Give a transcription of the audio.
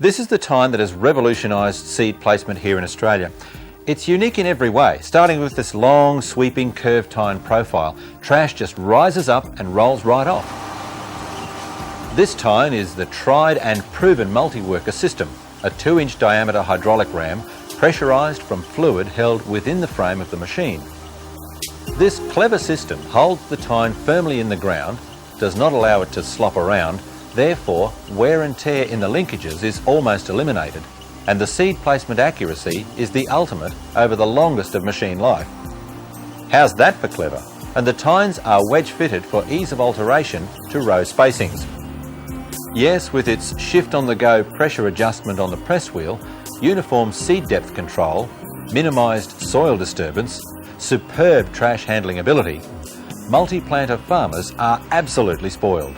This is the tine that has revolutionised seed placement here in Australia. It's unique in every way. Starting with this long, sweeping, curved tine profile, trash just rises up and rolls right off. This tine is the tried and proven multi-worker system, a 2-inch diameter hydraulic ram pressurised from fluid held within the frame of the machine. This clever system holds the tine firmly in the ground, does not allow it to slop around, therefore wear and tear in the linkages is almost eliminated, and the seed placement accuracy is the ultimate over the longest of machine life. How's that for clever? And the tines are wedge fitted for ease of alteration to row spacings. Yes, with its shift-on-the-go pressure adjustment on the press wheel, uniform seed depth control, minimised soil disturbance, superb trash handling ability, multi-planter farmers are absolutely spoiled.